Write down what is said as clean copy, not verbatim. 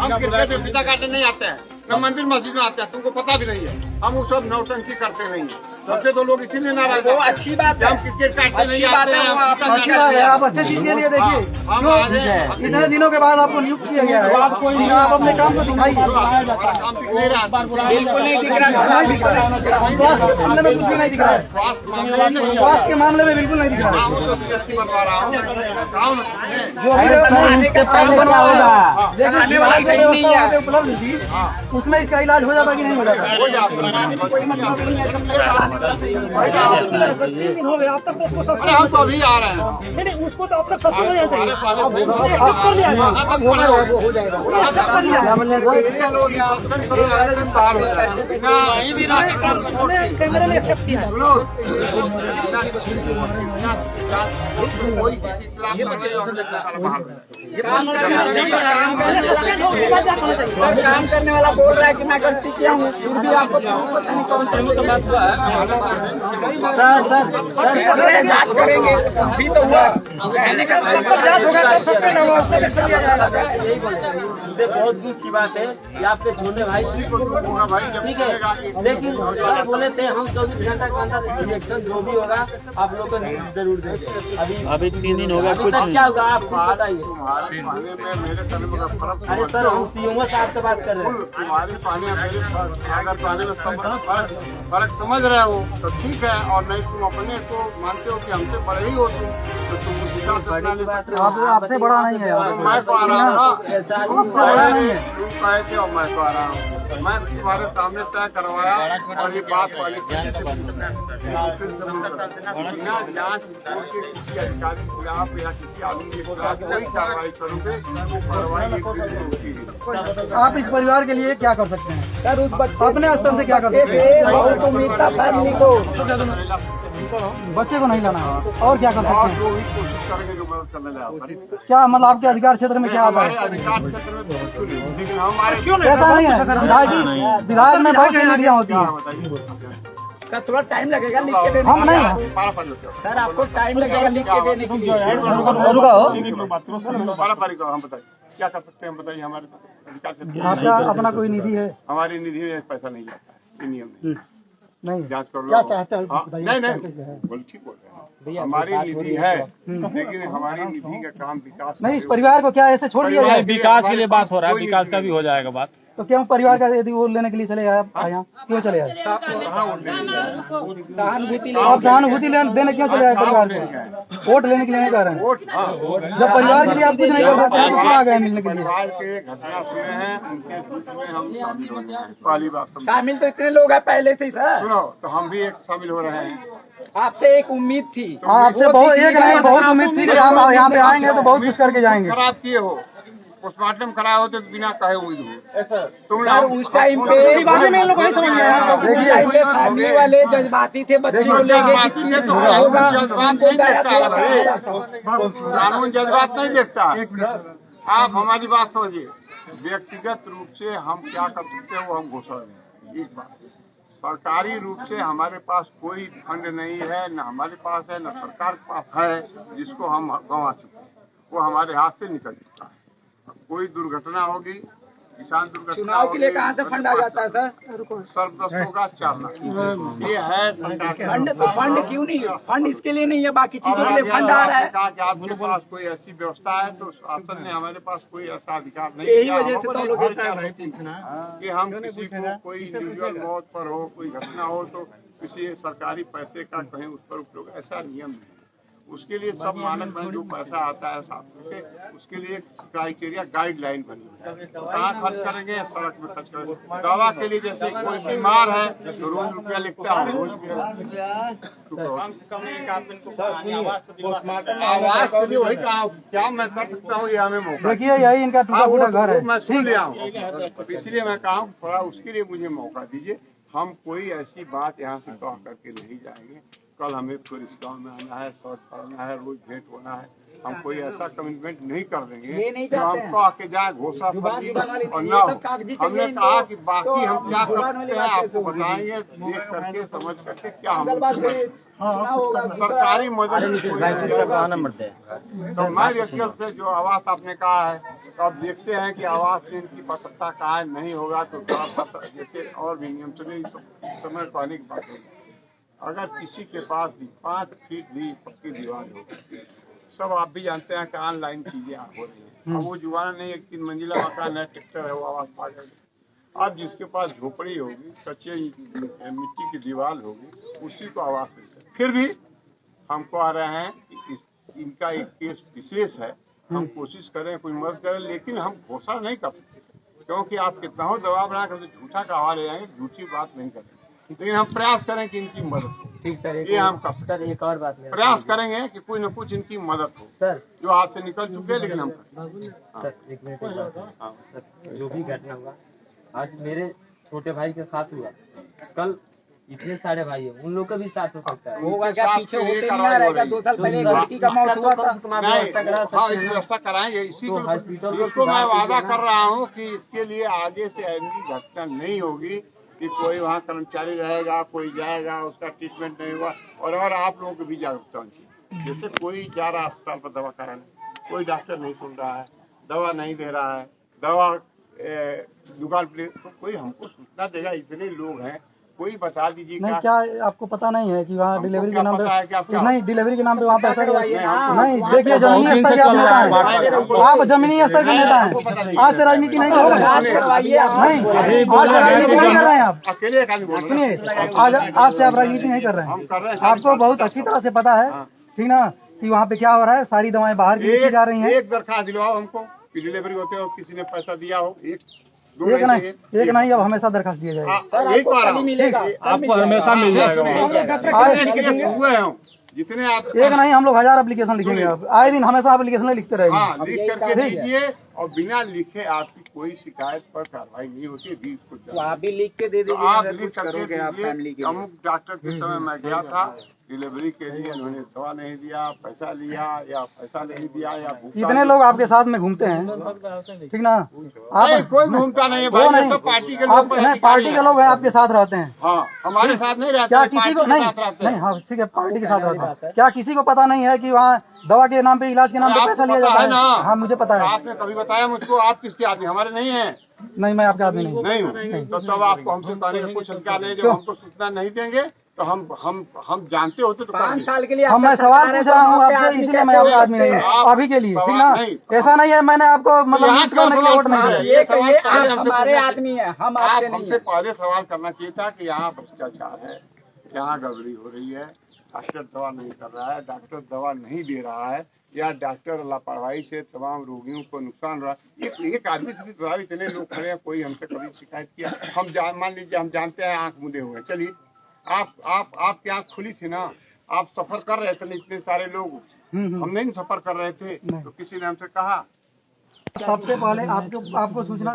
हम क्रिकेट में पिता काटने नहीं आते हैं, न मंदिर मस्जिद में आते हैं, तुमको पता भी नहीं है। हम उस सब नौटंकी करते नहीं है, सबसे तो लोग इसीलिए नाराज हैं। अच्छी बात है, हम क्रिकेट काटने नहीं आते हैं। अच्छी बात है, आप अच्छे चीज के लिए देखिए, इतने दिनों के बाद आपको नियुक्त किया गया है, आप अपने काम को दिखाइए। बिल्कुल नहीं दिख रहा, स्वास्थ्य के मामले में कुछ भी नहीं दिख रहा है, स्वास्थ्य के मामले में बिल्कुल नहीं दिख रहा है। जो व्यवस्था उपलब्ध थी उसमें इसका इलाज हो जाता कि नहीं हो जाता? हो जाता। हम तो अभी आ रहे हैं, नहीं उसको तो अब तक सस्ता हो जाता है। कैमरे में एक्सेप्ट किया काम करने वाला बोल रहा है कि मैं गलती किया हूँ, फिर भी आपको पता नहीं कौन सा बात हुआ है। जांच करेंगे भी तो हुआ, कहने का जांच होगा तो सब पे बहुत दुख की बात है कि आपके छोटे भाई ठीक है, लेकिन सर बोले थे हम 24 घंटा के अंदर इलेक्शन जो भी होगा आप लोग को जरूर देंगे। अभी 3 दिन होगा, कुछ क्या होगा आप बताइए। अरे सर हम सीएमओ साहब से बात कर रहे हैं। तुम्हारे पानी अगर पानी में फर्क समझ रहे हो तो ठीक है, और नहीं तुम अपने को मानते हो कि हमसे बड़े ही हो तुम, तो तुम विकास अपना ले सकते हो। आपसे बड़ा नहीं है, मैं तो आ रहा हूँ ना, तुम कहे थे और मैं तो आ रहा हूँ। मैं तुम्हारे सामने तय करवाया और ये बात वाली बिना जांच रिपोर्ट के किसी अधिकारी के खिलाफ या किसी आदमी के खिलाफ कोई कार्रवाई करोगे वो कार्रवाई होती है। आप इस परिवार के लिए क्या कर सकते हैं सर? उस बच्चे अपने स्तर से क्या कर सकते हैं? बच्चे को नहीं लाना और क्या कर सकते हैं? जो भी कोशिश करेंगे जो मदद करने लगा क्या मतलब आपके अधिकार क्षेत्र में क्या आता है? अधिकार क्षेत्र में बिल्कुल नहीं, लेकिन हमारे ऐसा नहीं है, विधायक में बहुत सी नीतियाँ होती हैं। का थोड़ा टाइम लगेगा लिख के देने हम नहीं सर, आपको टाइम लगेगा लिख के देने के लिए। हम बताइए क्या कर सकते हैं, बताइए। हमारे अधिकार क्षेत्र आपका अपना कोई निधि है? हमारी निधि में पैसा नहीं जाता, ये नियम नहीं, जांच कर लो। क्या चाहते हैं? नहीं बोल ठीक बोल रहे हैं, हमारी निधि है, लेकिन हमारी निधि का काम विकास नहीं, इस परिवार को क्या ऐसे छोड़ दिया जाए? विकास के लिए बात हो रहा है, विकास का भी हो जाएगा बात। तो क्यों परिवार का यदि वो लेने के लिए चले आए यहाँ, क्यों चले आए? सहानुभूति आप सहानुभूति देने क्यों चले आए परिवार को? वोट लेने के लिए नहीं कह रहे हैं। जब परिवार के लिए आप कुछ नहीं कर सकते तो क्यों आ गए मिलने के लिए? परिवार के घटना सुने हैं, उनके बीच में हम पहली बात शामिल तो इतने लोग हैं पहले से ही सर। सुनो, तो हम भी एक शामिल हो रहे हैं। आपसे एक उम्मीद थी, आपसे बहुत एक नहीं बहुत उम्मीद थी कि आप यहाँ पे आएंगे तो बहुत कुछ करके जाएंगे। खराब किए हो, पोस्टमार्टम कराए होते तो बिना कहे उम्मीद हो तुम सर उस टाइम पे फैमिली वाले जज्बाती थे, बच्चे को लेके कानून जज्बात नहीं देखता। आप हमारी बात समझिए, व्यक्तिगत रूप से हम क्या कर सकते हैं वो हम घोषणा दें। एक बात, सरकारी रूप से हमारे पास कोई फंड नहीं है, न हमारे पास है, न सरकार के पास है, जिसको हम गंवा चुके हैं। वो हमारे हाथ से निकल चुका है। कोई दुर्घटना होगी, किसान दुर्घटना, चुनाव के लिए कहाँ से फंड आ जाता है सर? सर्वदस्त होगा 4 लाख, ये है सरकार का फंड। तो फंड क्यों नहीं है? फंड इसके लिए नहीं है, बाकी चीजों के लिए फंड आ रहा है। कहा कि आपके पास कोई ऐसी व्यवस्था है, तो शासन ने हमारे पास कोई ऐसा अधिकार नहीं यही दिया वजह से तो लोग कि हम किसी को कोई इंडिविजुअल मौत पर हो, कोई घटना हो तो किसी सरकारी पैसे का कहीं उस पर उपयोग, ऐसा नियम नहीं। उसके लिए सब मानक में जो पैसा आता है शासन से, उसके लिए क्राइटेरिया गाइडलाइन बनी है। कहाँ खर्च करेंगे? सड़क में खर्च करेंगे। दवा के लिए जैसे कोई बीमार है तो रोज रुपया लिखता है, रोज आवाज के लिए वही कहा क्या मैं कर सकता हूँ, ये हमें मौका देखिए यही इनका टूटा फूटा घर है। मैं सुन लिया हूँ, इसलिए मैं कहा थोड़ा उसके लिए मुझे मौका दीजिए। हम कोई ऐसी बात यहाँ से कह करके नहीं जाएंगे। कल हमें फिर इस गाँव में आना है, शौच करना है, रोज भेंट होना है, हम कोई ऐसा कमिटमेंट नहीं कर देंगे ये नहीं जो चाहते हमको आके जाए घोषणा फर्जी और न हो। हमने कहा कि बाकी हम क्या कर सकते हैं आपको बताएंगे, देख करके समझ करके क्या हम सरकारी मदद तो मैं व्यक्तिगत से जो आवास आपने कहा है, तो अब देखते हैं कि आवास में इनकी पात्रता कहा नहीं होगा तो जैसे और भी नियम चले समय कहने की बात है। अगर किसी के पास भी 5 फीट भी पक्की दीवार हो, सब आप भी जानते हैं कि ऑनलाइन चीजें हो रही हैं। अब वो जुगाड़ नहीं, 1-3 मंजिला मकान है, ट्रैक्टर है, वो आवास पा जाएगा। अब जिसके पास झोपड़ी होगी, कच्चे मिट्टी की दीवार होगी, उसी को आवास मिलता है। फिर भी हमको आ रहे हैं कि इनका एक केस विशेष है, हम कोशिश करें कोई मदद करें, लेकिन हम घोषणा नहीं कर सकते क्योंकि आप कितना हो दबाव बनाकर झूठा का हवा ले जाएंगे, झूठी बात नहीं करेंगे। लेकिन हम प्रयास करें कि इनकी मदद हो। ठीक सर, ये हम कर सकते सर एक और बात प्रयास करेंगे कि कोई न कुछ इनकी मदद हो सर। जो हाथ से निकल चुके हैं, लेकिन हम सर एक मिनट सर, जो भी घटना हुआ आज मेरे छोटे भाई के साथ हुआ, कल इतने सारे भाई है, उन लोग का भी साथ हो सकता है। होगा क्या? पीछे होते नहीं आ रहा? 2 साल पहले लड़की का मौत हुआ था। व्यवस्था कराएंगे, इसको मैं वादा कर रहा हूँ कि इसके लिए आगे से ऐसी घटना नहीं होगी कि कोई वहाँ कर्मचारी रहेगा, कोई जाएगा, उसका ट्रीटमेंट नहीं हुआ। और आप लोगों को भी जागरूकता होनी, जैसे कोई जा रहा अस्पताल पर दवा कराने, कोई डॉक्टर नहीं सुन रहा है, दवा नहीं दे रहा है, दवा दुकान पर तो कोई हमको सूचना देगा। इतने लोग हैं, कोई बता दीजिए नहीं क्या आपको पता नहीं है कि वहाँ डिलीवरी के नाम पे नहीं, डिलीवरी के नाम पे वहाँ पैसा नहीं। देखिए जमीनी स्तर के आप नेता हैं, आप जमीनी स्तर के नेता हैं, आज से राजनीति नहीं होगा। नहीं, आज से राजनीति नहीं कर रहे हैं आप। अकेले सुनिए, आज से आप राजनीति नहीं कर रहे हैं। आपको बहुत अच्छी तरह से पता है, ठीक ना, कि वहाँ पे क्या हो रहा है। सारी दवाएं बाहर की जा रही हैं। एक दरखास्त दिलवाओ हमको कि डिलीवरी होते हो, किसी ने पैसा दिया हो। एक नहीं, अब हमेशा दरखास्त दिया जाएगा। आपको हमेशा मिल जाएगा। हुए हैं जितने आप एक नहीं, हम लोग 1000 एप्लीकेशन लिखेंगे। आप आए दिन हमेशा एप्लीकेशन लिखते रहेंगे। हाँ, लिख करके दीजिए और बिना लिखे आपकी कोई शिकायत पर कार्रवाई नहीं होती। भी तो आप भी लिख के दे दीजिए। आप लिख करके दीजिए। अमुक डॉक्टर के समय मैं गया था डिलीवरी के लिए, उन्होंने दवा नहीं दिया, पैसा लिया या पैसा नहीं दिया या कितने लोग आपके साथ में घूमते हैं, ठीक ना? आप कोई घूमता नहीं है भाई, सब पार्टी के लोग, पार्टी के लोग हैं, आपके साथ रहते हैं। हाँ, हमारे साथ नहीं रहते। क्या किसी को नहीं? हाँ ठीक है, पार्टी के साथ रहते हैं। क्या किसी को पता नहीं है कि वहाँ दवा के नाम पे, इलाज के नाम पे पैसा लिया जाता है ना? हाँ मुझे पता है। आपने कभी बताया मुझको? आप किसके आदमी? हमारे नहीं है। नहीं, मैं आपके आदमी नहीं हूँ। तो तब आपको हमसे कहने का कुछ अधिकार नहीं। जब हमको सूचना नहीं देंगे तो हम जानते होते तो 5 साल के लिए मैं सवाल पूछ रहा हूँ आपसे, इसलिए मैं आपका आदमी नहीं हूँ अभी के लिए, ठीक ना? ऐसा नहीं है मैंने आपको मतलब वोट नहीं दिया। हमारे आदमी है, हम आपसे नहीं। हमसे पहले सवाल करना चाहिए था कि यहाँ भ्रष्टाचार है, यहाँ गड़बड़ी हो रही है, डॉक्टर दवा नहीं कर रहा है, डॉक्टर दवा नहीं दे रहा है, या डॉक्टर लापरवाही से तमाम रोगियों को नुकसान हो रहा है। एक आदमी से प्रभावित इतने लोग खड़े हैं, कोई हमसे कभी शिकायत किया? मान लीजिए हम जानते हैं आंख मुदे हुए, चलिए आपकी आंख खुली थी ना, आप सफर कर रहे थे, इतने सारे लोग, हम नहीं सफर कर रहे थे, तो किसी ने हमसे कहा? सबसे पहले आपको सूचना